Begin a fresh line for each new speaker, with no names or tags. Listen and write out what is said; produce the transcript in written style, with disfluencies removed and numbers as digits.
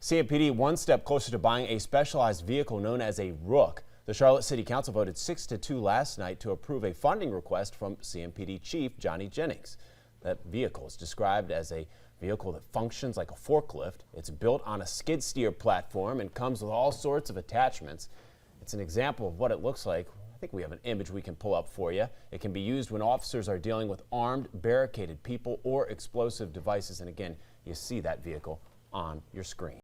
CMPD one step closer to buying a specialized vehicle known as a Rook. The Charlotte City Council voted 6-2 last night to approve a funding request from CMPD Chief Johnny Jennings. That vehicle is described as a vehicle that functions like a forklift. It's built on a skid steer platform and comes with all sorts of attachments. It's an example of what it looks like. I think we have an image we can pull up for you. It can be used when officers are dealing with armed, barricaded people or explosive devices. And again, you see that vehicle on your screen.